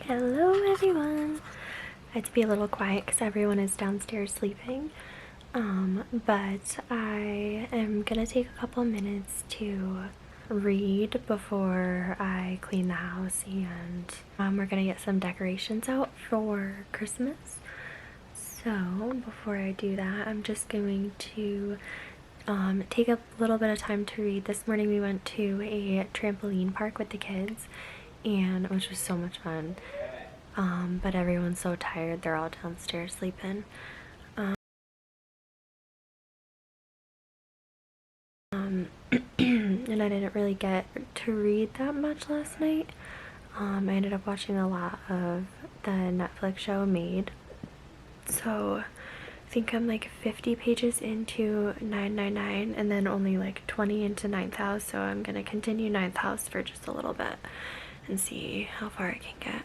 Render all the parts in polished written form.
Hello everyone! I had to be a little quiet because everyone is downstairs sleeping, but I am gonna take a couple minutes to read before I clean the house, and we're gonna get some decorations out for Christmas. So before I do that, I'm just going to take a little bit of time to read. This morning we went to a trampoline park with the kids, and it was just so much fun. But everyone's so tired, they're all downstairs sleeping. And I didn't really get to read that much last night. I ended up watching a lot of the Netflix show Made. So I think I'm like 50 pages into 999 and then only like 20 into Ninth House, so I'm gonna continue Ninth House for just a little bit and see how far I can get.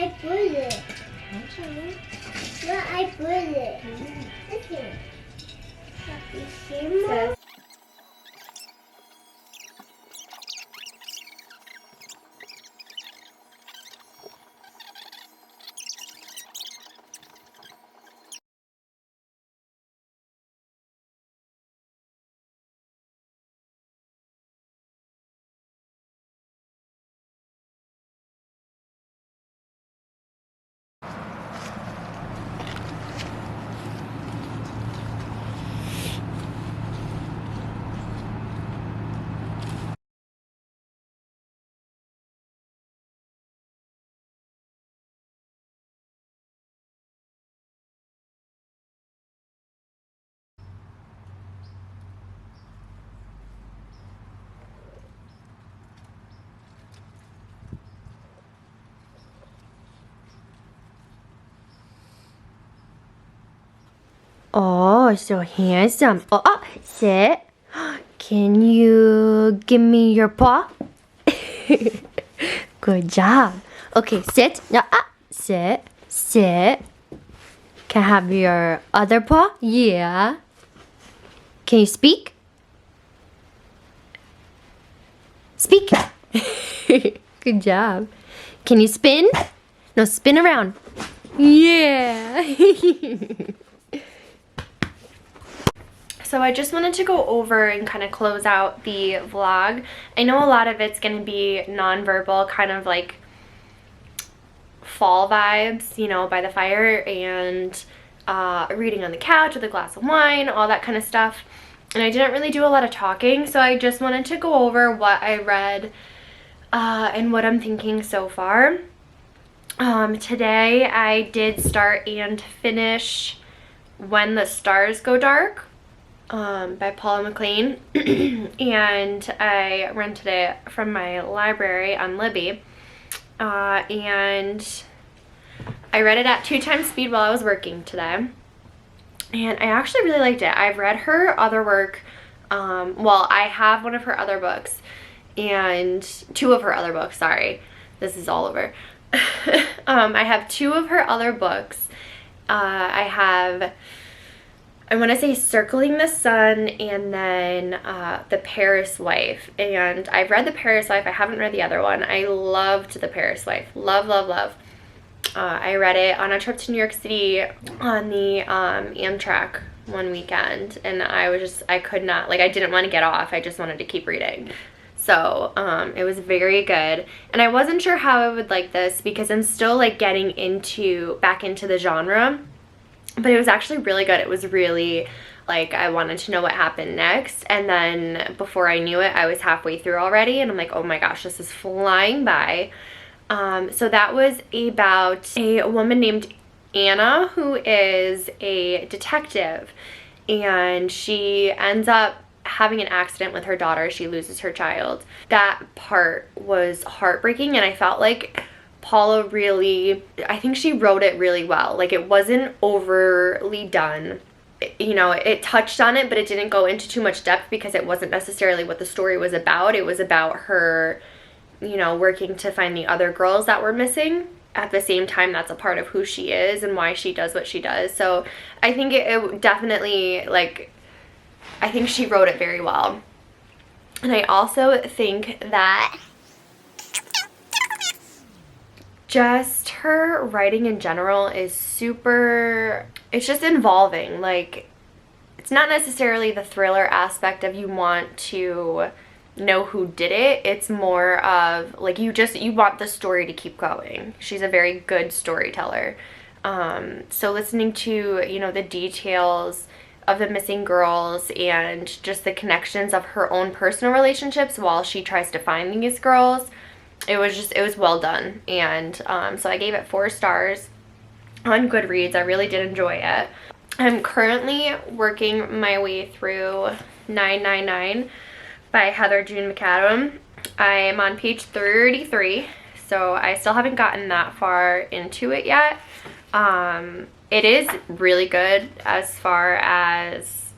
I put it. Okay. Where I put it. Okay. Says Oh, so handsome. Oh, sit. Can you give me your paw? Good job. Okay, sit. No, sit. Sit. Can I have your other paw? Yeah. Can you speak? Speak. Good job. Can you spin? No, spin around. Yeah. So I just wanted to go over and kind of close out the vlog. I know a lot of it's going to be nonverbal, kind of like fall vibes, you know, by the fire and reading on the couch with a glass of wine, all that kind of stuff. And I didn't really do a lot of talking, so I just wanted to go over what I read and what I'm thinking so far. Today I did start and finish When the Stars Go Dark by Paula McLain. And I rented it from my library on Libby. And I read it at 2 times speed while I was working today. And I actually really liked it. I've read her other work. Well, I have one of her other books. And 2 of her other books, sorry. This is all over. I have 2 of her other books. I have I want to say Circling the Sun, and then The Paris Wife. And I've read The Paris Wife. I haven't read the other one. I loved The Paris Wife. Love, love, love. I read it on a trip to New York City on the Amtrak one weekend, and I could not, like, I didn't want to get off. I just wanted to keep reading. So it was very good, and I wasn't sure how I would like this because I'm still like getting back into the genre, but it was actually really good. It was really like I wanted to know what happened next, and then before I knew it, I was halfway through already, and I'm like, oh my gosh, this is flying by. So that was about a woman named Anna who is a detective, and she ends up having an accident with her daughter. She loses her child. That part was heartbreaking, and I felt like Paula really, I think she wrote it really well. Like, it wasn't overly done. You know, it touched on it, but it didn't go into too much depth because it wasn't necessarily what the story was about. It was about her, you know, working to find the other girls that were missing. At the same time, that's a part of who she is and why she does what she does. So I think it definitely, like, I think she wrote it very well. And I also think that just her writing in general is super, it's just involving. Like, it's not necessarily the thriller aspect of you want to know who did it. It's more of like you want the story to keep going. She's a very good storyteller. So listening to, you know, the details of the missing girls and just the connections of her own personal relationships while she tries to find these girls, it was well done. And so I gave it 4 stars on Goodreads. I really did enjoy it. I'm currently working my way through 999 by Heather June Macadam. I am on page 33, so I still haven't gotten that far into it yet. It is really good as far as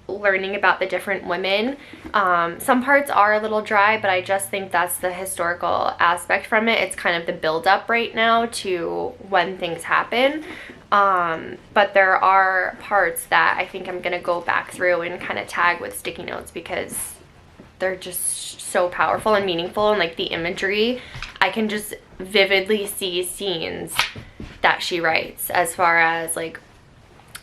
learning about the different women. Some parts are a little dry, but I just think that's the historical aspect from it. It's kind of the build up right now to when things happen. But there are parts that I think I'm gonna go back through and kind of tag with sticky notes because they're just so powerful and meaningful, and like the imagery, I can just vividly see scenes that she writes, as far as like,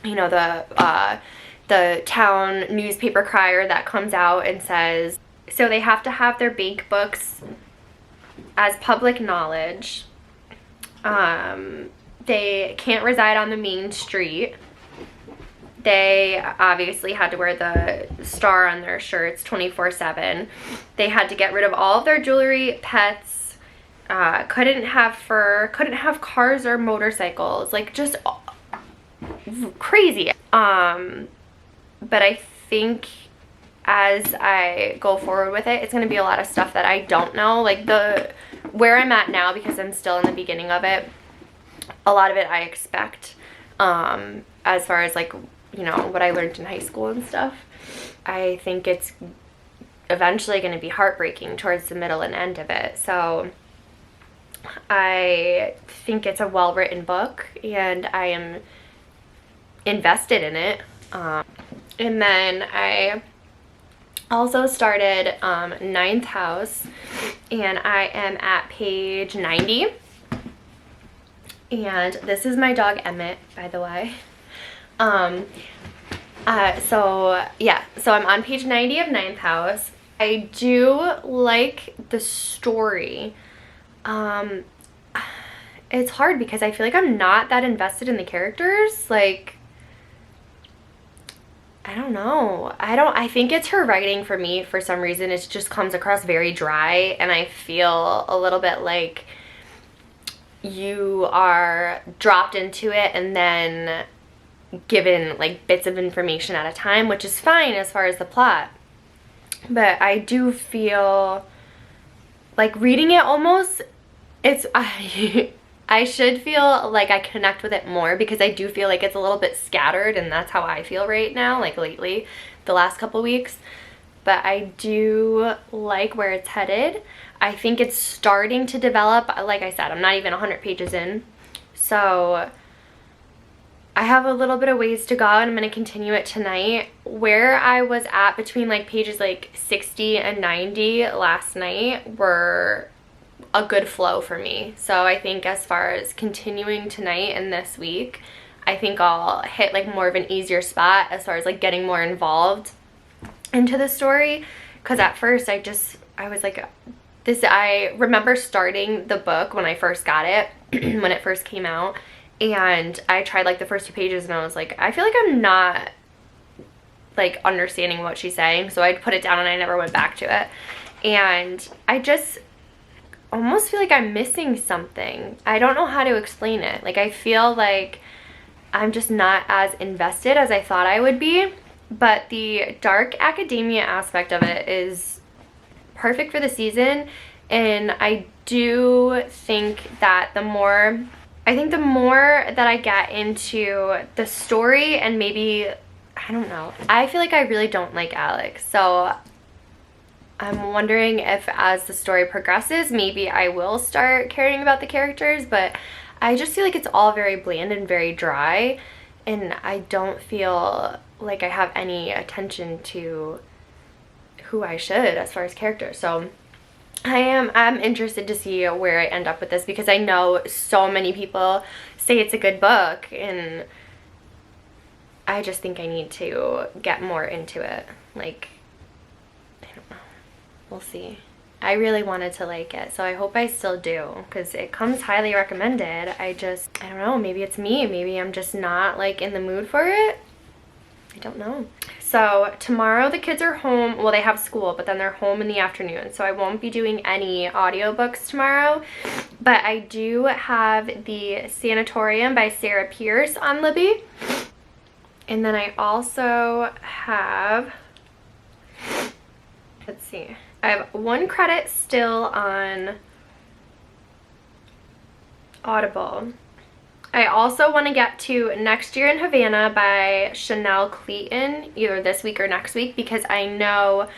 you know, the town newspaper crier that comes out and says, so they have to have their bank books as public knowledge. They can't reside on the main street. They obviously had to wear the star on their shirts 24/7. They had to get rid of all of their jewelry, pets, couldn't have fur, couldn't have cars or motorcycles, like just crazy. But I think as I go forward with it, it's going to be a lot of stuff that I don't know. Like where I'm at now, because I'm still in the beginning of it, a lot of it I expect, as far as like, you know, what I learned in high school and stuff. I think it's eventually going to be heartbreaking towards the middle and end of it. So I think it's a well-written book, and I am invested in it. And then I also started Ninth House, and I am at page 90. And this is my dog Emmett, by the way. So I'm on page 90 of Ninth House. I do like the story. It's hard because I feel like I'm not that invested in the characters. Like, I don't know. I think it's her writing for me. For some reason, it just comes across very dry, and I feel a little bit like you are dropped into it and then given like bits of information at a time, which is fine as far as the plot. But I do feel like reading it almost, I should feel like I connect with it more, because I do feel like it's a little bit scattered, and that's how I feel right now, like lately, the last couple weeks. But I do like where it's headed. I think it's starting to develop. Like I said, I'm not even 100 pages in. So I have a little bit of ways to go, and I'm going to continue it tonight. Where I was at between like pages like 60 and 90 last night were a good flow for me. So I think as far as continuing tonight and this week, I think I'll hit like more of an easier spot as far as like getting more involved into the story. Because at first I was like, I remember starting the book when I first got it, when it first came out, and I tried like the first 2 pages and I was like, I feel like I'm not like understanding what she's saying, so I put it down and I never went back to it. And I just almost feel like I'm missing something. I don't know how to explain it. Like, I feel like I'm just not as invested as I thought I would be, but the dark academia aspect of it is perfect for the season. And I do think that the more that I get into the story, and maybe, I don't know, I feel like I really don't like Alex. So I'm wondering if as the story progresses, maybe I will start caring about the characters, but I just feel like it's all very bland and very dry, and I don't feel like I have any attention to who I should as far as characters. So I'm interested to see where I end up with this, because I know so many people say it's a good book, and I just think I need to get more into it. Like, I don't know. We'll see. I really wanted to like it, so I hope I still do, because it comes highly recommended. I don't know, maybe it's me. Maybe I'm just not like in the mood for it. I don't know. So tomorrow the kids are home. Well, they have school, but then they're home in the afternoon, so I won't be doing any audiobooks tomorrow. But I do have the Sanatorium by Sarah Pierce on Libby. And then I also have, let's see, I have 1 credit still on Audible. I also want to get to Next Year in Havana by Chanel Clayton, either this week or next week, because I know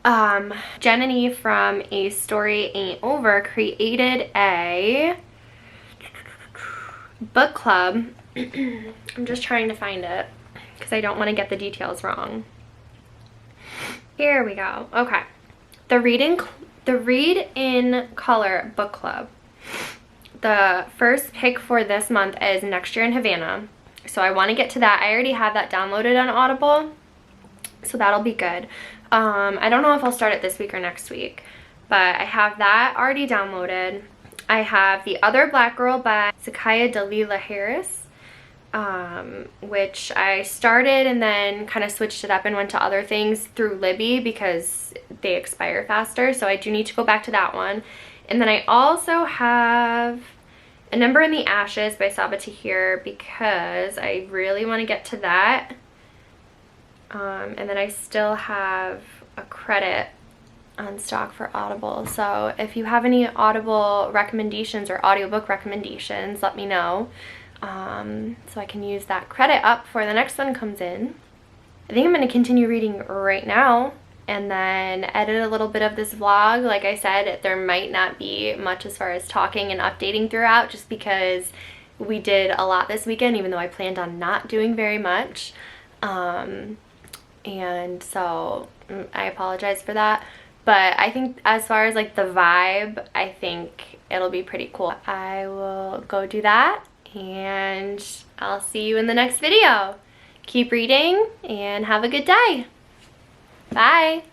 Jananie from ThisStoryAintOver created a book club. I'm just trying to find it because I don't want to get the details wrong. Here we go. Okay. The Read in Color book club. The first pick for this month is Next Year in Havana. So I want to get to that. I already have that downloaded on Audible, so that'll be good. I don't know if I'll start it this week or next week, but I have that already downloaded. I have The Other Black Girl by Zakaya Dalila Harris, which I started and then kind of switched it up and went to other things through Libby because they expire faster, so I do need to go back to that one. And then I also have A Number in the Ashes by Sabaa Tahir, because I really want to get to that. And then I still have a credit on stock for Audible. So if you have any Audible recommendations or audiobook recommendations, let me know, so I can use that credit up before the next one comes in. I think I'm going to continue reading right now and then edit a little bit of this vlog. Like I said, there might not be much as far as talking and updating throughout, just because we did a lot this weekend, even though I planned on not doing very much. And so I apologize for that. But I think as far as like the vibe, I think it'll be pretty cool. I will go do that, and I'll see you in the next video. Keep reading and have a good day. Bye.